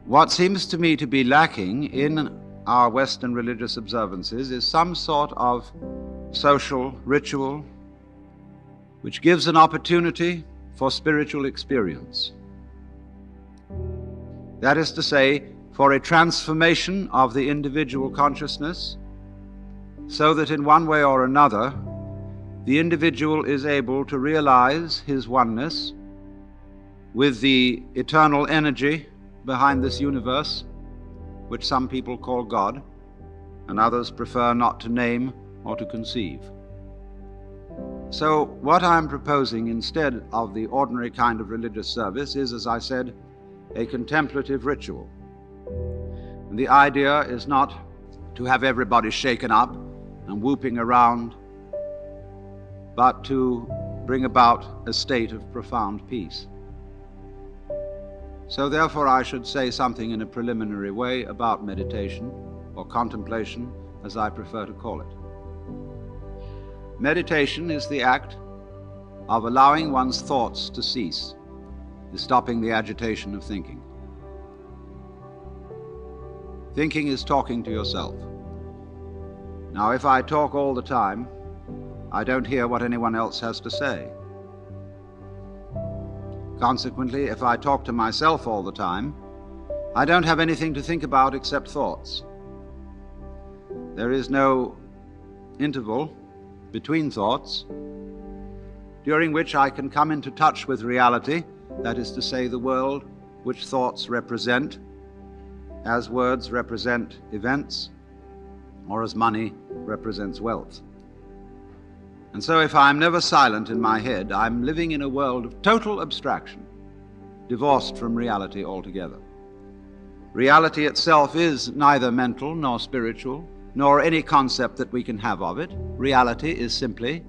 What seems to me to be lacking in our Western religious observances is some sort of social ritual which gives an opportunity for spiritual experience. That is to say, for a transformation of the individual consciousness, so that in one way or another, the individual is able to realize his oneness with the eternal energy behind this universe, which some people call God, and others prefer not to name or to conceive. So what I'm proposing instead of the ordinary kind of religious service is, as I said, a contemplative ritual. And the idea is not to have everybody shaken up and whooping around, but to bring about a state of profound peace. So therefore I should say something in a preliminary way about meditation, or contemplation, as I prefer to call it. Meditation is the act of allowing one's thoughts to cease, stopping the agitation of thinking. Thinking is talking to yourself. Now, if I talk all the time, I don't hear what anyone else has to say. Consequently, if I talk to myself all the time, I don't have anything to think about except thoughts. There is no interval between thoughts during which I can come into touch with reality, that is to say, the world which thoughts represent, as words represent events, or as money represents wealth. And so if I'm never silent in my head, I'm living in a world of total abstraction, divorced from reality altogether. Reality itself is neither mental nor spiritual, nor any concept that we can have of it. Reality is simply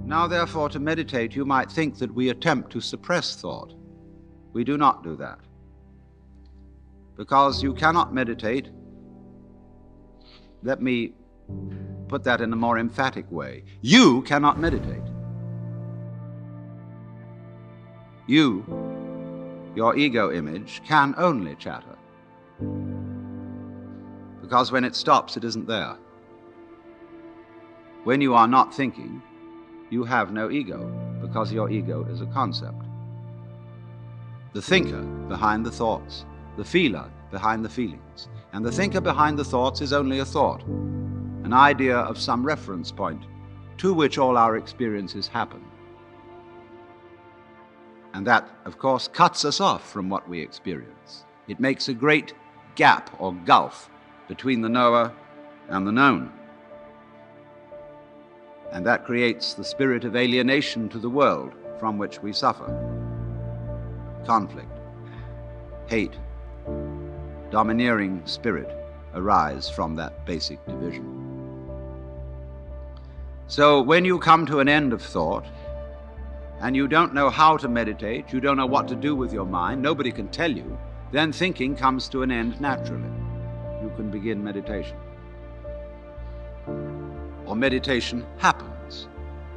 Now, therefore, to meditate, you might think that we attempt to suppress thought. We do not do that. Because you cannot meditate. Let me put that in a more emphatic way. You cannot meditate. You, your ego image, can only chatter. Because when it stops, it isn't there. When you are not thinking, you have no ego, because your ego is a concept. The thinker behind the thoughts, the feeler behind the feelings, and the thinker behind the thoughts is only a thought, an idea of some reference point to which all our experiences happen. And that, of course, cuts us off from what we experience. It makes a great gap or gulf between the knower and the known. And that creates the spirit of alienation to the world from which we suffer. Conflict, hate, domineering spirit arise from that basic division. So when you come to an end of thought, and you don't know how to meditate, you don't know what to do with your mind, nobody can tell you, then thinking comes to an end naturally. You can begin meditation. Or meditation happens,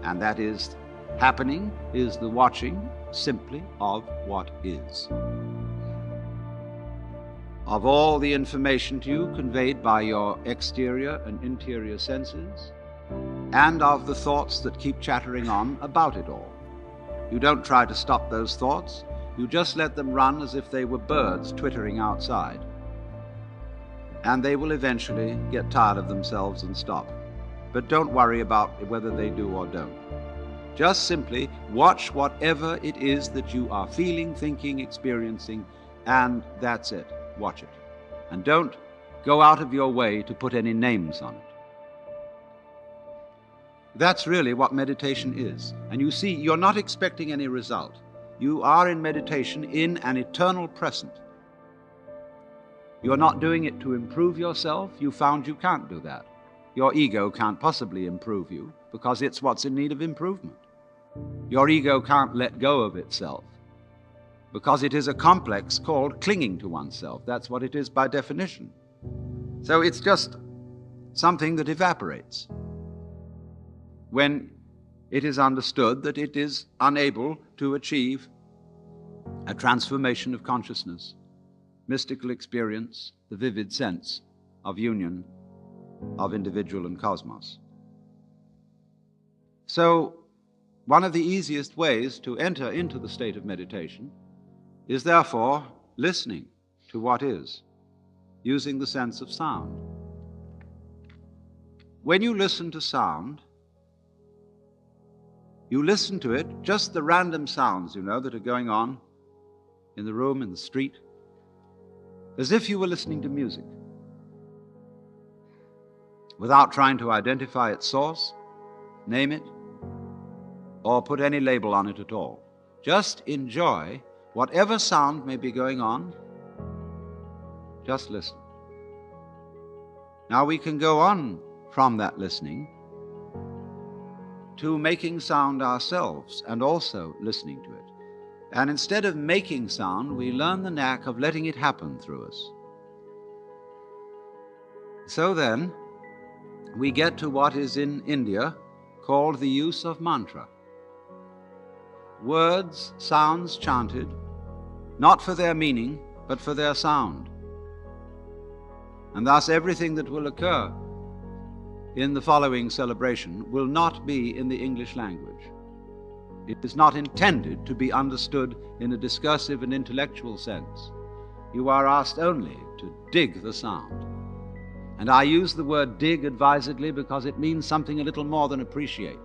and that is, happening is the watching simply of what is. Of all the information to you conveyed by your exterior and interior senses, and of the thoughts that keep chattering on about it all. You don't try to stop those thoughts, you just let them run as if they were birds twittering outside. And they will eventually get tired of themselves and stop. But don't worry about whether they do or don't. Just simply watch whatever it is that you are feeling, thinking, experiencing, and that's it. Watch it. And don't go out of your way to put any names on it. That's really what meditation is. And you see, you're not expecting any result. You are in meditation in an eternal present. You're not doing it to improve yourself. You found you can't do that. Your ego can't possibly improve you because it's what's in need of improvement. Your ego can't let go of itself because it is a complex called clinging to oneself. That's what it is by definition. So it's just something that evaporates. When it is understood that it is unable to achieve a transformation of consciousness, mystical experience, the vivid sense of union of individual and cosmos. So, one of the easiest ways to enter into the state of meditation is therefore listening to what is, using the sense of sound. When you listen to sound, you listen to it, just the random sounds, that are going on in the room, in the street, as if you were listening to music, without trying to identify its source, name it, or put any label on it at all. Just enjoy whatever sound may be going on. Just listen. Now we can go on from that listening to making sound ourselves and also listening to it. And instead of making sound, we learn the knack of letting it happen through us. So then, we get to what is in India called the use of mantra. Words, sounds chanted, not for their meaning, but for their sound. And thus everything that will occur in the following celebration will not be in the English language. It is not intended to be understood in a discursive and intellectual sense. You are asked only to dig the sound. And I use the word dig advisedly because it means something a little more than appreciate.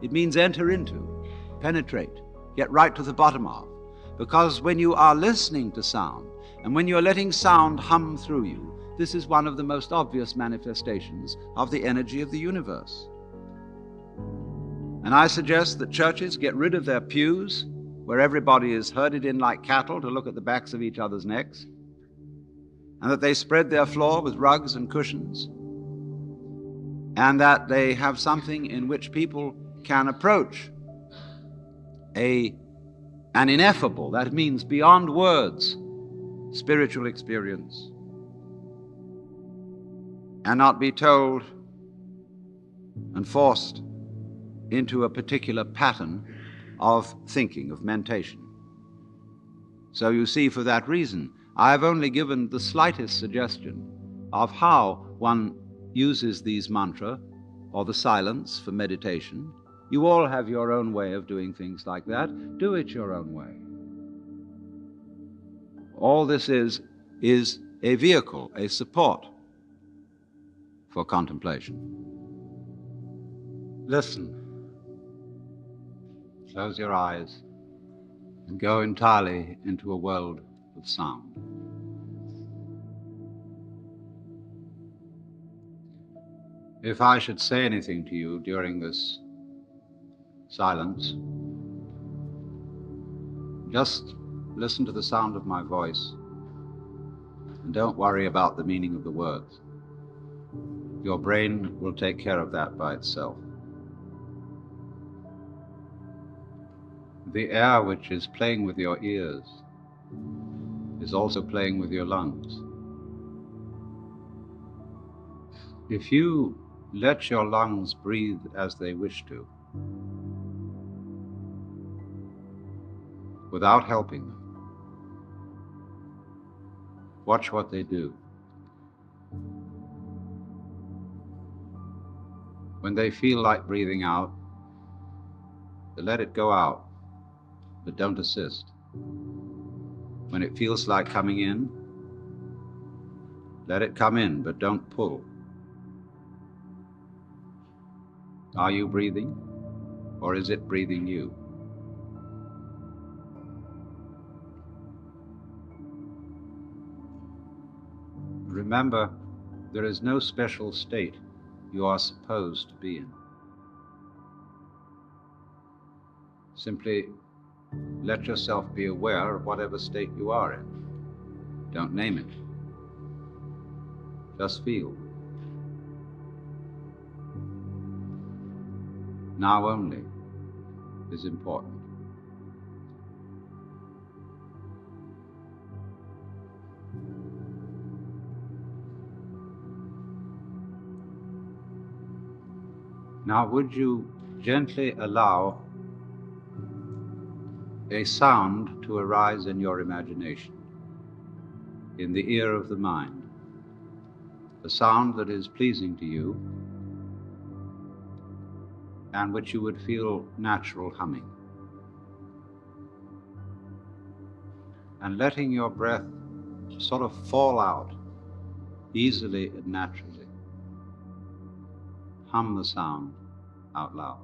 It means enter into, penetrate, get right to the bottom of. Because when you are listening to sound, and when you're letting sound hum through you, this is one of the most obvious manifestations of the energy of the universe. And I suggest that churches get rid of their pews, where everybody is herded in like cattle to look at the backs of each other's necks, and that they spread their floor with rugs and cushions, and that they have something in which people can approach an ineffable, that means beyond words, spiritual experience, and not be told and forced into a particular pattern of thinking, of mentation. So you see, for that reason, I have only given the slightest suggestion of how one uses these mantra or the silence for meditation. You all have your own way of doing things like that. Do it your own way. All this is a vehicle, a support for contemplation. Listen. Close your eyes and go entirely into a world of sound. If I should say anything to you during this silence, just listen to the sound of my voice and don't worry about the meaning of the words. Your brain will take care of that by itself. The air which is playing with your ears is also playing with your lungs. If you let your lungs breathe as they wish to, without helping them, watch what they do. When they feel like breathing out, they let it go out, but don't assist. When it feels like coming in, let it come in, but don't pull. Are you breathing, or is it breathing you? Remember, there is no special state you are supposed to be in. Simply let yourself be aware of whatever state you are in. Don't name it. Just feel. Now only is important. Now would you gently allow a sound to arise in your imagination, in the ear of the mind, a sound that is pleasing to you and which you would feel natural humming. And letting your breath sort of fall out easily and naturally. Hum the sound out loud.